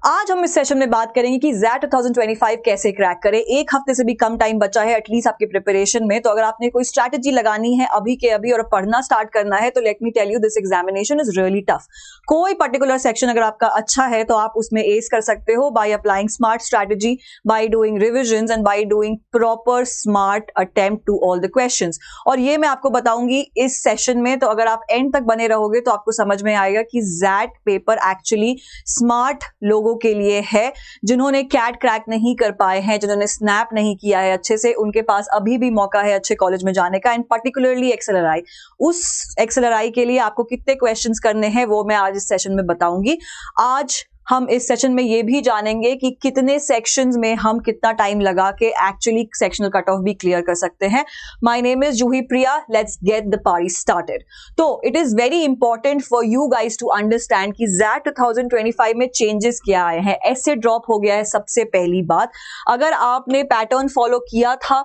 आज हम इस सेशन में बात करेंगे कि ज़ैट 2025 कैसे क्रैक करें। एक हफ्ते से भी कम टाइम बचा है एटलीस्ट आपके प्रिपरेशन में, तो अगर आपने कोई स्ट्रैटेजी लगानी है अभी के अभी और पढ़ना स्टार्ट करना है तो let me tell you this examination is really tough. कोई पर्टिकुलर सेक्शन अगर आपका अच्छा है तो आप उसमें एस कर सकते हो by applying smart strategy, by doing revisions and by doing proper smart attempt to all the questions. और ये मैं आपको बताऊंगी इस सेशन में, तो अगर आप एंड तक बने रहोगे तो आपको समझ में आएगा कि ज़ैट पेपर एक्चुअली स्मार्ट लोगों के लिए है। जिन्होंने कैट क्रैक नहीं कर पाए हैं, जिन्होंने स्नैप नहीं किया है अच्छे से, उनके पास अभी भी मौका है अच्छे कॉलेज में जाने का, एंड पर्टिकुलरली एक्सेलआरआई। उस एक्सेलआरआई के लिए आपको कितने क्वेश्चंस करने हैं वो मैं आज इस सेशन में बताऊंगी। आज हम इस सेशन में ये भी जानेंगे कि कितने सेक्शंस में हम कितना टाइम लगा के एक्चुअली सेक्शनल कट ऑफ भी क्लियर कर सकते हैं। My name is Juhi Priya, let's get the party started. तो it is very important for you guys to understand कि ज़ैट 2025 में चेंजेस क्या आए हैं। ऐसे ड्रॉप हो गया है सबसे पहली बात। अगर आपने पैटर्न फॉलो किया था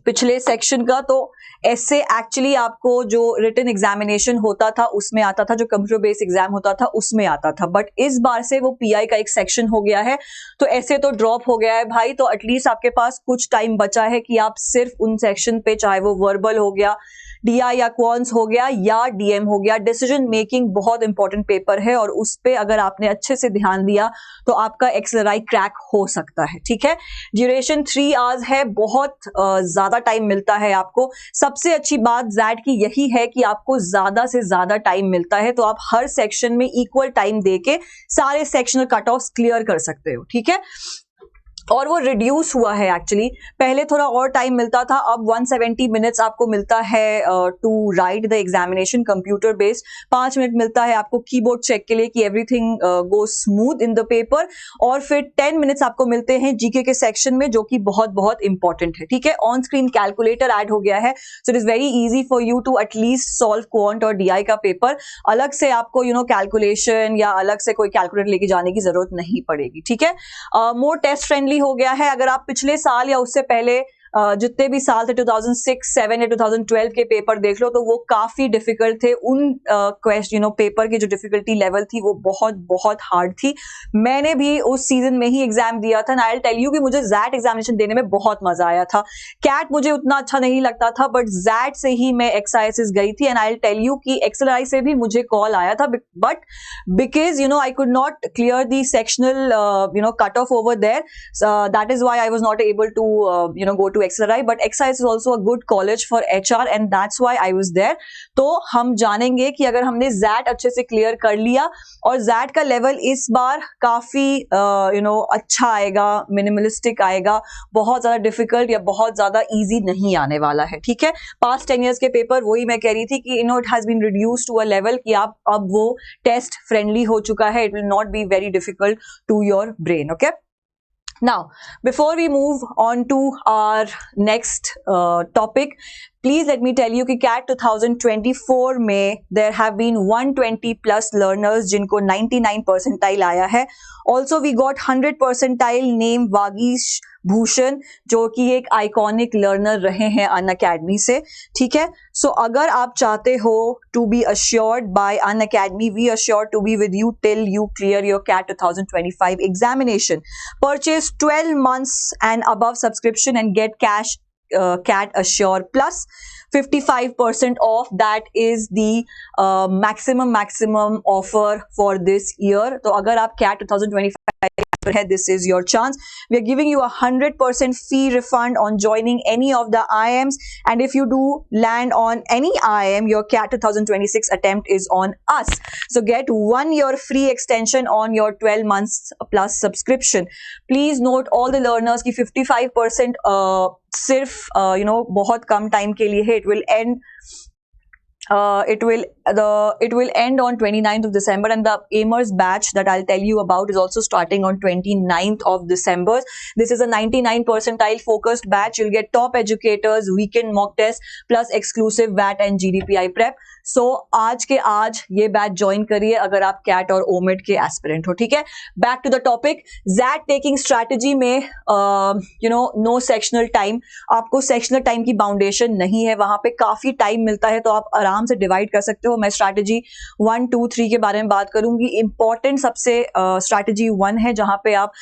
पिछले सेक्शन का तो ऐसे एक्चुअली आपको जो रिटन एग्जामिनेशन होता था उसमें आता था, जो कंप्यूटर बेस्ड एग्जाम होता था उसमें आता था, बट इस बार से वो पीआई का एक सेक्शन हो गया है तो ऐसे तो ड्रॉप हो गया है भाई। तो एटलीस्ट आपके पास कुछ टाइम बचा है कि आप सिर्फ उन सेक्शन पे, चाहे वो वर्बल हो गया, डीआई या क्वांट्स हो गया या डीएम हो गया, डिसीजन मेकिंग बहुत इंपॉर्टेंट पेपर है और उस पे अगर आपने अच्छे से ध्यान दिया तो आपका एक्सेलआरआई क्रैक हो सकता है। ठीक है, ड्यूरेशन 3 आवर्स है, बहुत ज्यादा टाइम मिलता है आपको। सबसे अच्छी बात ज़ैट की यही है कि आपको ज्यादा से ज्यादा टाइम मिलता है, तो आप हर सेक्शन में इक्वल टाइम देके सारे सेक्शनल कट ऑफ क्लियर कर सकते हो। ठीक है, और वो रिड्यूस हुआ है एक्चुअली। पहले थोड़ा और टाइम मिलता था, अब 170 मिनट्स आपको मिलता है to write the examination computer based. 5 minute मिलता है आपको कीबोर्ड चेक के लिए कि everything go smooth in the paper, और फिर 10 मिनट्स आपको मिलते हैं जीके के सेक्शन में, जो कि बहुत बहुत इंपॉर्टेंट है। ठीक है, ऑन स्क्रीन कैलकुलेटर ऐड हो गया है, so it is very easy for you to at least solve quant और डीआई का पेपर। अलग से आपको कैलकुलेशन या अलग से कोई कैलकुलेटर लेके जाने की जरूरत नहीं पड़ेगी। ठीक है, मोर टेस्ट फ्रेंडली हो गया है। अगर आप पिछले साल या उससे पहले जितने भी साल थे 2006, 7 या 2012 के पेपर देख लो तो वो काफी डिफिकल्ट थे। उन क्वेश्चन पेपर की जो डिफिकल्टी लेवल थी वो बहुत बहुत हार्ड थी। मैंने भी उस सीजन में ही एग्जाम दिया था, आई विल टेल यू कि मुझे ज़ैट एग्जामिनेशन देने में बहुत मजा आया था। कैट मुझे उतना अच्छा नहीं लगता था, बट ज़ैट से ही मैं एक्सआईएसएस गई थी, and I will tell you कि एक्सेलआरआई से भी मुझे कॉल आया था, but because I could not clear the sectional cut off over there, that is why I was not able to go to XRI, but XRI is also a good college for HR and that's why I was there। तो हम जानेंगे कि अगर हमने ज़ैट अच्छे से clear कर लिया और ज़ैट का लेवल इस बार काफी अच्छा आएगा, मिनिमलिस्टिक आएगा, बहुत ज्यादा डिफिकल्ट या बहुत ज्यादा इजी नहीं आने वाला है। ठीक है, पास्ट 10 years के पेपर, वही मैं कह रही थी कि it has been reduced to a level कि आप अब वो टेस्ट फ्रेंडली हो चुका है, it will not be very difficult to your brain. Okay, now before we move on to our next topic, please let me tell you कि CAT 2024 में there have been 120 plus learners जिनको 99 percentile आया है। Also we got 100 percentile name Vagish Bhushan, जो कि एक iconic learner रहे हैं अनअकैडमी से। ठीक है, सो अगर आप चाहते हो to be assured by Unacademy, we assured to be with you till you clear your CAT 2025 examination. Purchase 12 months and above subscription and get cash CAT Assure plus 55% off. That is the maximum offer for this year. तो अगर आप CAT 2025 है, this is your chance. We are giving you 100% fee refund on joining any of the IIMs, and if you do land on any IIM, your CAT 2026 attempt is on us. So get 1 year free extension on your 12 months plus subscription. Please note all the learners की 55% सिर्फ बहुत कम time के लिए है। It will end on 29th of December, and the Aimers batch that I'll tell you about is also starting on 29th of December. This is a 99 percentile focused batch. You'll get top educators, weekend mock tests, plus exclusive VAT and GDPI prep. So आज के आज ये batch join करिए अगर आप cat और omit के aspirant हो। ठीक है, back to the topic, that taking strategy में नो सेक्शनल टाइम, आपको सेक्शनल टाइम की बाउंडेशन नहीं है, वहां पे काफी टाइम मिलता है, तो आप आराम से डिवाइड कर सकते हो। हो। मैं स्ट्रैटेजी 1, 2, 3 के बारे में बात करूंगी। इंपॉर्टेंट सबसे स्ट्रैटेजी 1 है जहां पे आप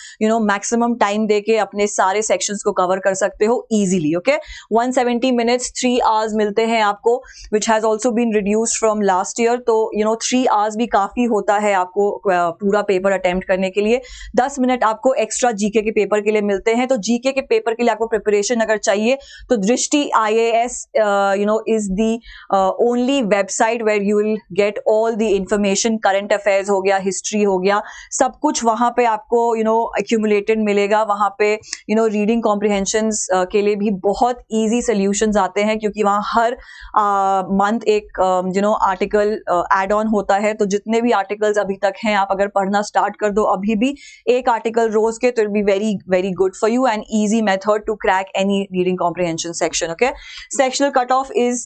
मैक्सिमम टाइम देके अपने सारे सेक्शंस को कवर कर सकते हो इजीली। ओके, 170 मिनट्स 3 आवर्स मिलते हैं आपको, which has also been reduced from last year. तो 3 आवर्स भी काफी होता है आपको पूरा पेपर अटेम्प्ट करने के लिए। 10 मिनट आपको एक्स्ट्रा जीके के पेपर के लिए मिलते हैं। तो जीके के पेपर के लिए आपको प्रिपरेशन अगर चाहिए तो दृष्टि IAS is the only website where you will get all the information, current affairs हो गया, हिस्ट्री हो गया, सब कुछ वहां पे आपको accumulated मिलेगा। वहां पे रीडिंग कॉम्प्रिहेंशंस के लिए भी बहुत इजी सॉल्यूशंस आते हैं, क्योंकि वहां हर मंथ एक आर्टिकल एड ऑन होता है। तो जितने भी आर्टिकल्स अभी तक हैं, आप अगर पढ़ना स्टार्ट कर दो अभी भी एक आर्टिकल रोज के, तो it be very very good for you and easy method to crack any reading comprehension section. Okay, sectional cutoff is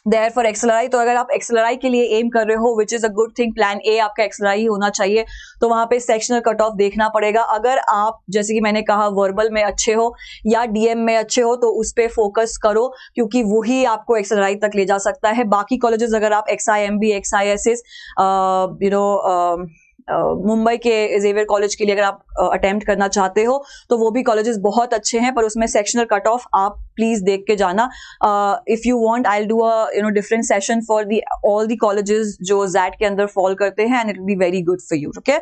there for XLRI। तो अगर आप XLRI के लिए एम कर रहे हो, which is a good thing, plan A आपका XLRI ही होना चाहिए, तो वहां पे सेक्शनल कट ऑफ देखना पड़ेगा। अगर आप जैसे कि मैंने कहा वर्बल में अच्छे हो या DM में अच्छे हो, तो उस पे फोकस करो, क्योंकि वही आपको XLRI तक ले जा सकता है। बाकी कॉलेजेस अगर आप XIMB, XISS, मुंबई के जेवियर कॉलेज के लिए अगर आप अटेम्प्ट करना चाहते हो, तो वो भी कॉलेजेस बहुत अच्छे हैं, पर उसमें सेक्शनल कट ऑफ आप प्लीज देख के जाना। If you want, I will do a different session for the all the colleges जो जैट के अंदर फॉल करते हैं, and it will be very good for you. Okay,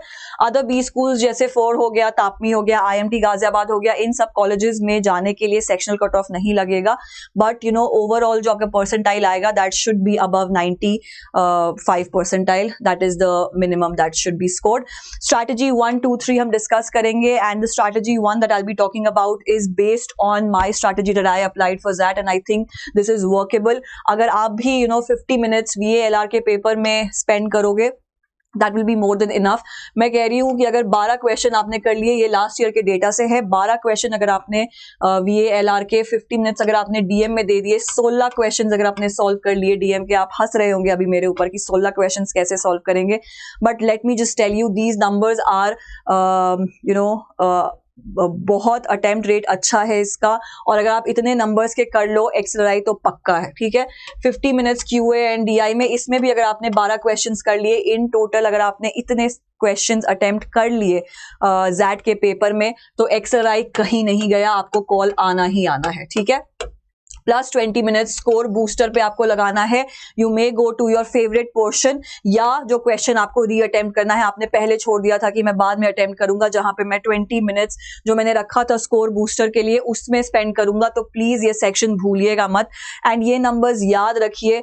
other B schools जैसे फोर हो गया, तापमी हो गया, IMT गाजियाबाद हो गया, इन सब कॉलेजेस में जाने के लिए सेक्शनल कट ऑफ नहीं लगेगा, बट ओवरऑल जो आपका परसेंटाइल आएगा that should be above 95 percentile, that is the minimum that should be scored. Strategy 1, 2, 3 हम डिस्कस करेंगे, and the strategy 1 that I'll be talking about is based on my strategy that I applied for that, and I think this is workable. अगर आप भी 50 minutes VALR के paper में spend करोगे, that will be more than enough. मैं कह रही हूँ कि अगर 12 क्वेश्चन आपने कर लिए, ये लास्ट ईयर के डेटा से है, 12 क्वेश्चन अगर आपने VALR के 50 मिनट्स अगर आपने DM में दे दिए, 16 क्वेश्चन अगर आपने सॉल्व कर लिए DM के, आप हंस रहे होंगे अभी मेरे ऊपर कि 16 क्वेश्चन कैसे सॉल्व करेंगे, but let me just tell you these numbers are बहुत अटेम्प्ट रेट अच्छा है इसका, और अगर आप इतने नंबर्स के कर लो XLRI तो पक्का है। ठीक है, 50 मिनट्स QA एंड DI में, इसमें भी अगर आपने 12 क्वेश्चंस कर लिए इन टोटल, अगर आपने इतने क्वेश्चंस अटेम्प्ट कर लिए जैट के पेपर में, तो XLRI कहीं नहीं गया, आपको कॉल आना ही आना है। ठीक है, प्लस 20 मिनट्स स्कोर बूस्टर पे आपको लगाना है। You may go to your favourite portion, या जो क्वेश्चन आपको री अटेम्प्ट करना है, आपने पहले छोड़ दिया था कि मैं बाद में अटेम्प्ट करूंगा, जहां पे मैं 20 मिनट्स जो मैंने रखा था स्कोर बूस्टर के लिए उसमें स्पेंड करूंगा, तो प्लीज ये सेक्शन भूलिएगा मत। एंड ये नंबर्स याद रखिए,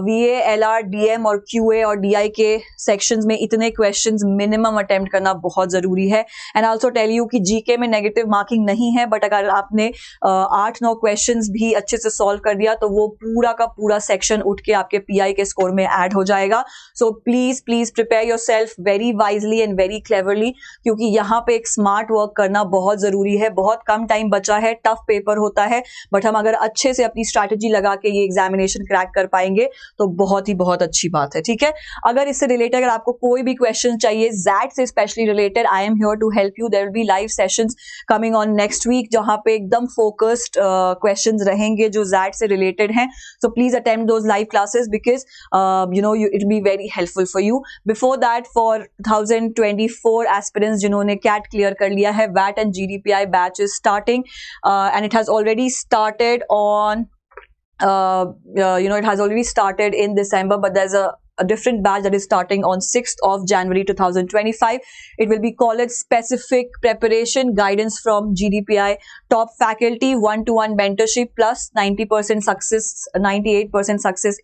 VALR, DM और QA और DI के सेक्शंस में इतने क्वेश्चंस मिनिमम अटेम्प्ट करना बहुत जरूरी है। एंड ऑल्सो टेल यू कि GK में नेगेटिव मार्किंग नहीं है, बट अगर आपने 8-9 क्वेश्चंस भी अच्छे से सॉल्व कर दिया, तो वो पूरा का पूरा सेक्शन उठ के आपके PI के स्कोर में ऐड हो जाएगा। So please please prepare your self very wisely and very cleverly, क्योंकि यहाँ पे एक स्मार्ट वर्क करना बहुत जरूरी है। बहुत कम टाइम बचा है, टफ पेपर होता है, बट हम अगर अच्छे से अपनी स्ट्रैटेजी लगा के ये एग्जामिनेशन क्रैक कर पाएंगे तो बहुत ही बहुत अच्छी बात है। ठीक है, अगर इससे रिलेटेड अगर आपको कोई भी क्वेश्चन चाहिए जैट से specially related, I am here to help you. There will be live sessions coming on next week, जहां पे एकदम फोकस्ड क्वेश्चंस रहेंगे जो जैट से रिलेटेड हैं। So please attempt those live classes, because it be very helpful for you. Before that, for 2024 aspirants जिन्होंने CAT clear कर लिया है, वैट and GDPI batch is starting and it has already started on it has already started in December, but there's a different batch that is starting on 6th of January 2025. It will be college specific preparation, guidance from GDPI top faculty, one-to-one mentorship plus 90% success, 98% success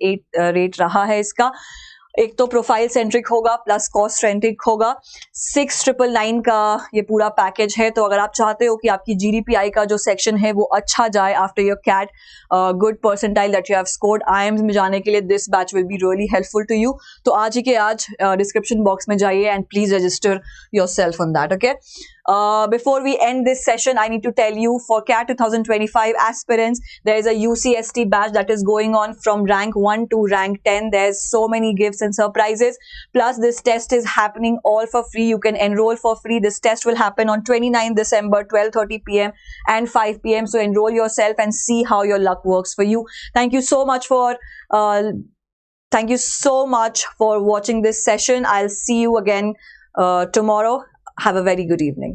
rate रहा है इसका। एक तो profile centric होगा plus cost centric होगा। 6,999 का ये पूरा पैकेज है। तो अगर आप चाहते हो कि आपकी GDPI का जो सेक्शन है वो अच्छा जाए after your CAT good percentile that you have scored, IIMS में जाने के लिए this batch will be really helpful to you. तो आज ही के आज डिस्क्रिप्शन बॉक्स में जाइए and please register yourself on that. Okay, before we end this session, I need to tell you, for CAT 2025 aspirants, there is a UCST batch that is going on from rank 1 to rank 10. There's so many gifts and surprises. Plus, this test is happening all for free. You can enroll for free. This test will happen on 29 December, 12:30 p.m. and 5 p.m. So enroll yourself and see how your luck works for you. Thank you so much for Thank you so much for watching this session. I'll see you again tomorrow. Have a very good evening.